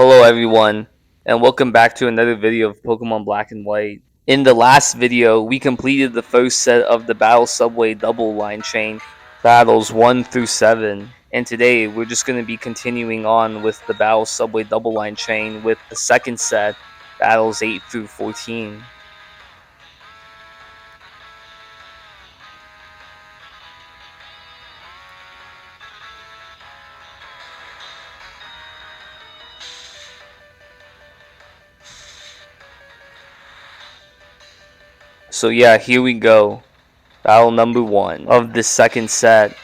Hello everyone, and welcome back to another video of Pokemon Black and White. In the last video, we completed the first set of the Battle Subway double line chain, battles 1 through 7. And today, we're just going to be continuing on with the Battle Subway double line chain with the second set, battles 8 through 14. So yeah, here we go. Battle number 1 of the second set.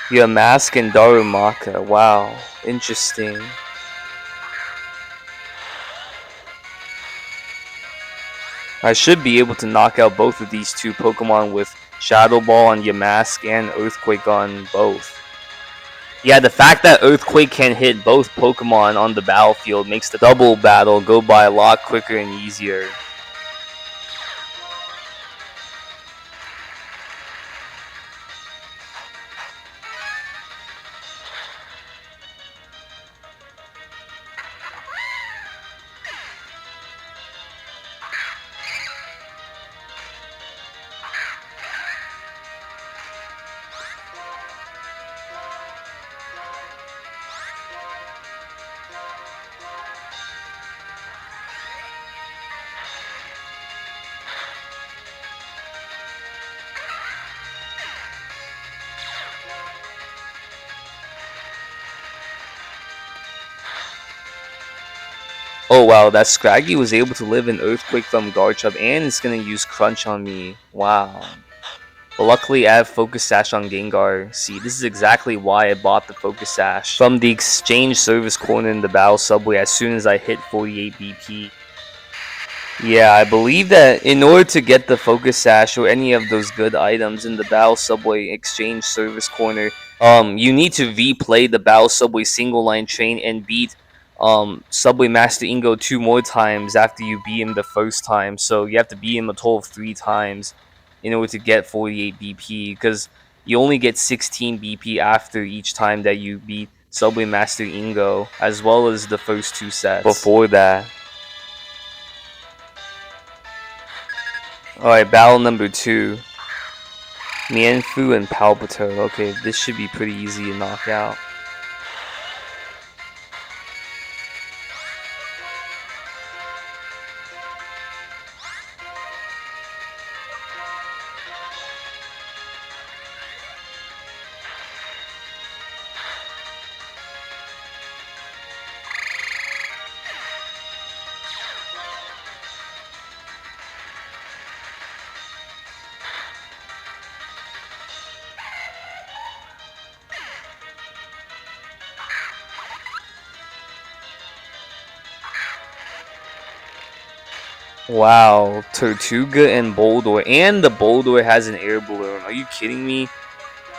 Yamask and Darumaka. Wow, interesting. I should be able to knock out both of these two Pokemon with Shadow Ball on Yamask and Earthquake on both. Yeah, the fact that Earthquake can hit both Pokemon on the battlefield makes the double battle go by a lot quicker and easier. Oh wow, that Scraggy was able to live in Earthquake from Garchomp and it's gonna use Crunch on me. Wow. But luckily I have Focus Sash on Gengar. See, this is exactly why I bought the Focus Sash from the exchange service corner in the Battle Subway as soon as I hit 48 BP. Yeah, I believe that in order to get the Focus Sash or any of those good items in the Battle Subway exchange service corner, you need to replay the Battle Subway single line chain and beat Subway Master Ingo 2 more times after you beat him the first time. So you have to beat him a total of 3 times in order to get 48 BP, because you only get 16 BP after each time that you beat Subway Master Ingo, as well as the first 2 sets before that. Alright, battle number 2. Mienfoo and Palpito. Okay, this should be pretty easy to knock out. Wow, Tortuga and Boldore, and the Boldore has an air balloon. Are you kidding me?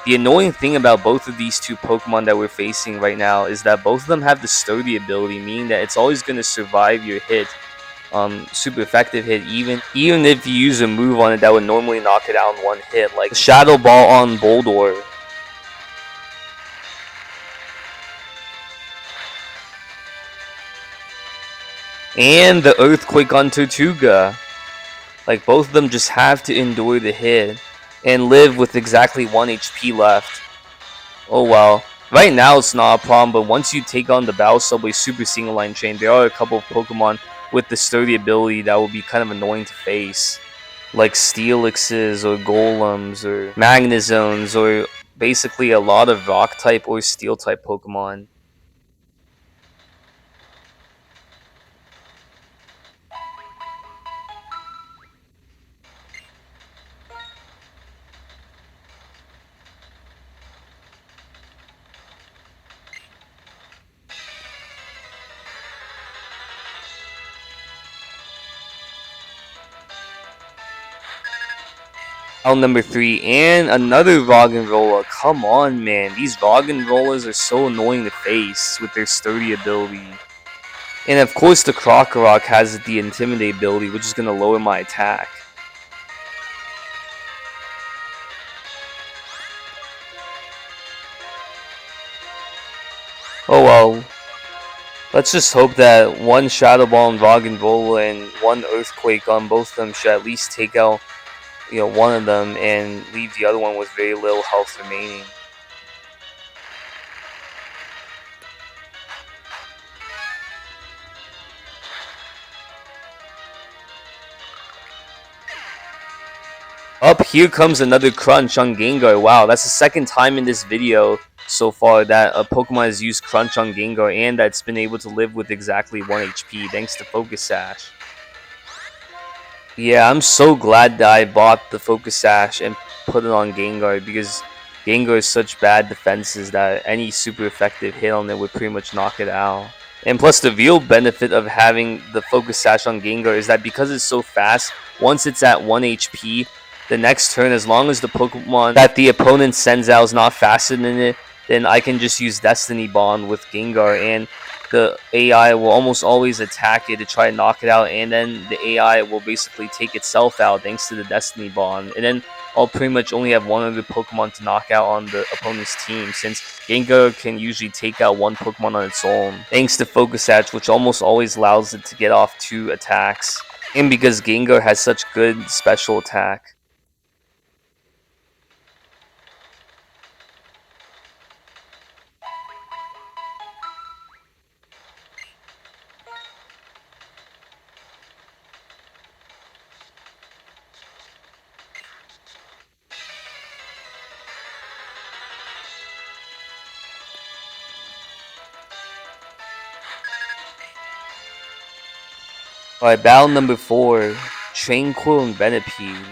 The annoying thing about both of these two Pokemon that we're facing right now is that both of them have the sturdy ability, meaning that it's always going to survive your hit, super effective hit, even if you use a move on it that would normally knock it out in one hit, like Shadow Ball on Boldore. And the Earthquake on Tortuga. Like, both of them just have to endure the hit and live with exactly 1 HP left. Oh well. Right now it's not a problem, but once you take on the Battle Subway Super Single Line Chain, there are a couple of Pokemon with the sturdy ability that will be kind of annoying to face. Like Steelixes or Golems or Magnezones or basically a lot of Rock type or Steel type Pokemon. Number 3, and another Roggenrola. Come on, man. These Roggenrolas are so annoying to face with their sturdy ability. And of course the Krokorok has the Intimidate ability, which is going to lower my attack. Oh well, let's just hope that one Shadow Ball and Roggenrola and one Earthquake on both of them should at least take out, one of them and leave the other one with very little health remaining. Up here comes another crunch on Gengar. Wow, that's the second time in this video so far that a Pokemon has used crunch on Gengar and that's been able to live with exactly 1 HP thanks to Focus Sash. Yeah, I'm so glad that I bought the Focus Sash and put it on Gengar because Gengar is such bad defenses that any super effective hit on it would pretty much knock it out. And plus, the real benefit of having the Focus Sash on Gengar is that because it's so fast, once it's at 1 HP, the next turn, as long as the Pokemon that the opponent sends out is not faster than it, then I can just use Destiny Bond with Gengar, and the AI will almost always attack it to try to knock it out, and then the AI will basically take itself out thanks to the Destiny Bond. And then I'll pretty much only have one other Pokemon to knock out on the opponent's team, since Gengar can usually take out one Pokemon on its own, thanks to Focus Sash, which almost always allows it to get off 2 attacks, and because Gengar has such good special attack. Alright, battle number 4, Tranquil and Venipede.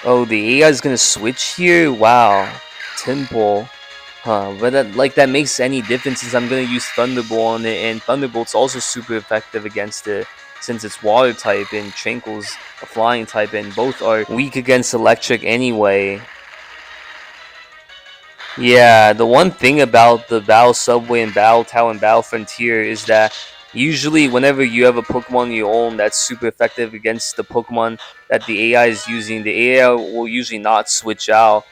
Oh, the AI is gonna switch here? Wow. Temple. Huh, but that makes any difference since I'm gonna use Thunderbolt on it, and Thunderbolt's also super effective against it since it's water type and Tranquil's a flying type, and both are weak against electric anyway. Yeah, the one thing about the Battle Subway and Battle Tower and Battle Frontier is that usually whenever you have a Pokemon you own that's super effective against the Pokemon that the AI is using, the AI will usually not switch out,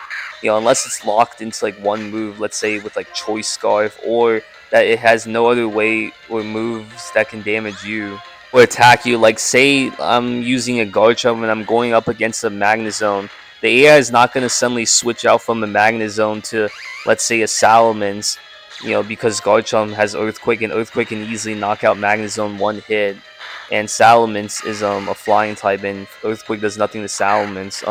unless it's locked into like one move, let's say with like Choice Scarf, or that it has no other way or moves that can damage you or attack you. Like say I'm using a Garchomp and I'm going up against a Magnezone, the AI is not going to suddenly switch out from a Magnezone to, let's say, a Salamence, because Garchomp has Earthquake, and Earthquake can easily knock out Magnezone one hit, and Salamence is a flying type, and Earthquake does nothing to Salamence.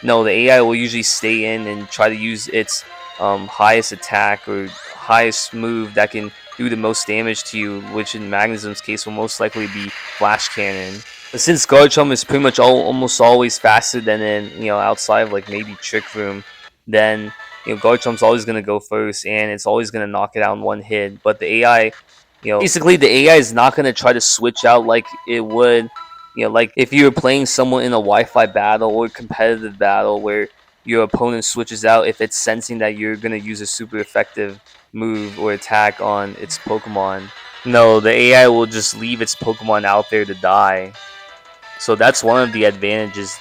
No, the AI will usually stay in and try to use its highest attack or highest move that can do the most damage to you, which in Magnezone's case will most likely be Flash Cannon. But since Garchomp is pretty much almost always faster than in, outside of like maybe Trick Room, then Garchomp's always gonna go first, and it's always gonna knock it out in one hit. But the AI, basically the AI is not gonna try to switch out like it would, like if you were playing someone in a Wi-Fi battle or competitive battle where your opponent switches out if it's sensing that you're gonna use a super effective move or attack on its Pokemon. No, the AI will just leave its Pokemon out there to die. So that's one of the advantages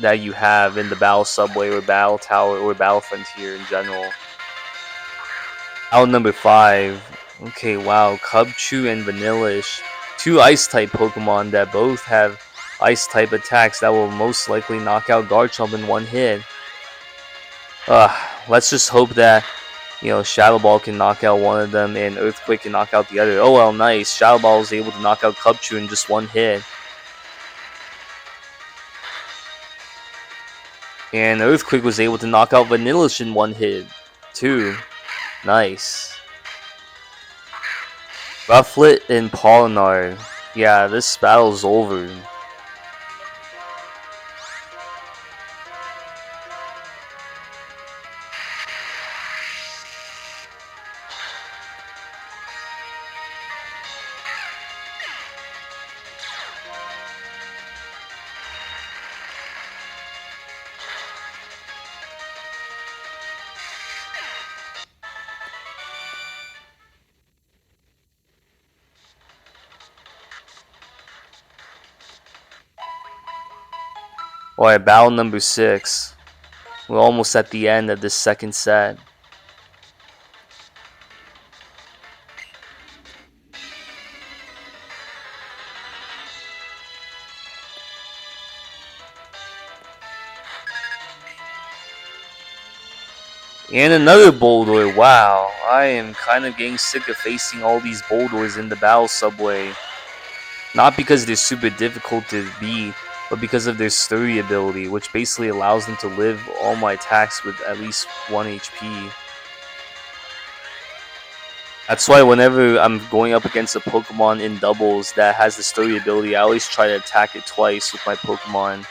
that you have in the Battle Subway or Battle Tower or Battle Frontier in general. Out number 5. Okay, wow, Cubchoo and Vanillish. 2 Ice-type Pokemon that both have Ice-type attacks that will most likely knock out Garchomp in one hit. Let's just hope that, Shadow Ball can knock out one of them and Earthquake can knock out the other. Oh well, nice. Shadow Ball was able to knock out Cubchoo in just one hit. And Earthquake was able to knock out Vanillish in one hit, too. Nice. Rufflet and Polynard. Yeah, this battle's over. Alright, battle number 6. We're almost at the end of this second set. And another boulder. Wow, I am kind of getting sick of facing all these boulders in the battle subway. Not because they're super difficult to beat, but because of their sturdy ability, which basically allows them to live all my attacks with at least 1 HP. That's why whenever I'm going up against a Pokemon in doubles that has the sturdy ability, I always try to attack it twice with my Pokemon.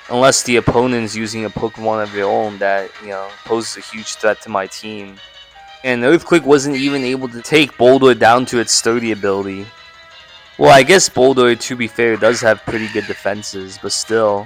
Unless the opponent's using a Pokemon of their own that, poses a huge threat to my team. And Earthquake wasn't even able to take Boulder down to its sturdy ability. Well, I guess Boulder, to be fair, does have pretty good defenses, but still.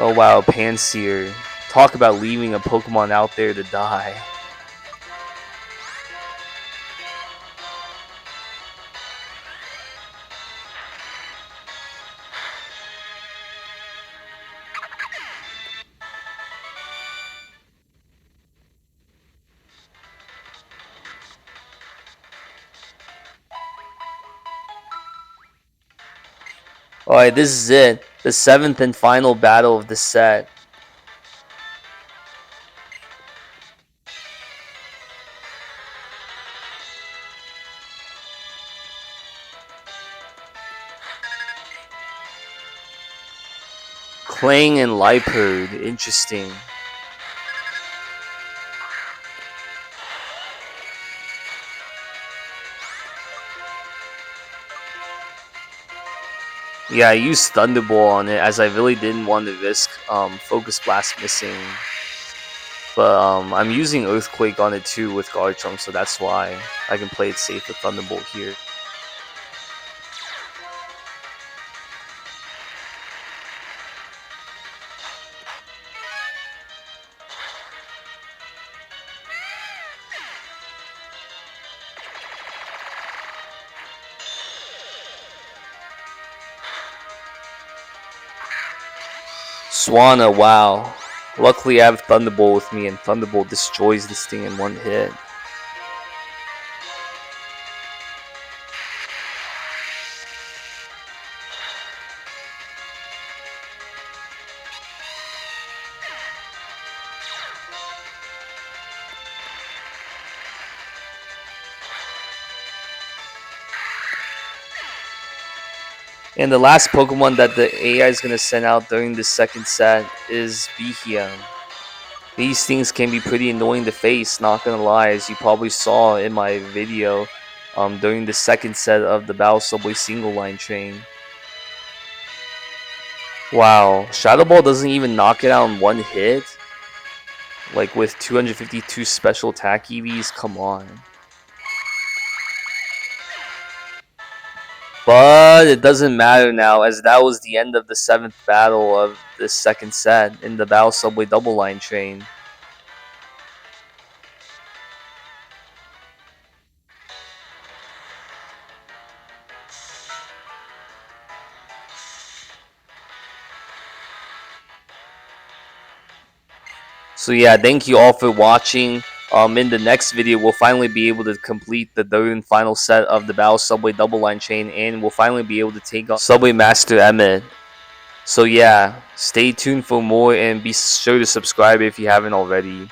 Oh wow, Panseer. Talk about leaving a Pokemon out there to die. Alright, this is it. The 7th and final battle of the set. Clang and Liepard. Interesting. Yeah, I used Thunderbolt on it as I really didn't want to risk Focus Blast missing. But I'm using Earthquake on it too with Garchomp, so that's why I can play it safe with Thunderbolt here. Swanna, wow. Luckily I have Thunderbolt with me, and Thunderbolt destroys this thing in 1 hit. And the last Pokemon that the AI is going to send out during the second set is Beheeyem. These things can be pretty annoying to face, not gonna lie, as you probably saw in my video during the second set of the Battle Subway single line train. Wow, Shadow Ball doesn't even knock it out in 1 hit? Like with 252 special attack EVs? Come on. But it doesn't matter now, as that was the end of the 7th battle of this second set in the Battle Subway double line train. So yeah, thank you all for watching. In the next video, we'll finally be able to complete the 3rd and final set of the Battle Subway double line chain, and we'll finally be able to take on Subway Master Emmett. So yeah, stay tuned for more, and be sure to subscribe if you haven't already.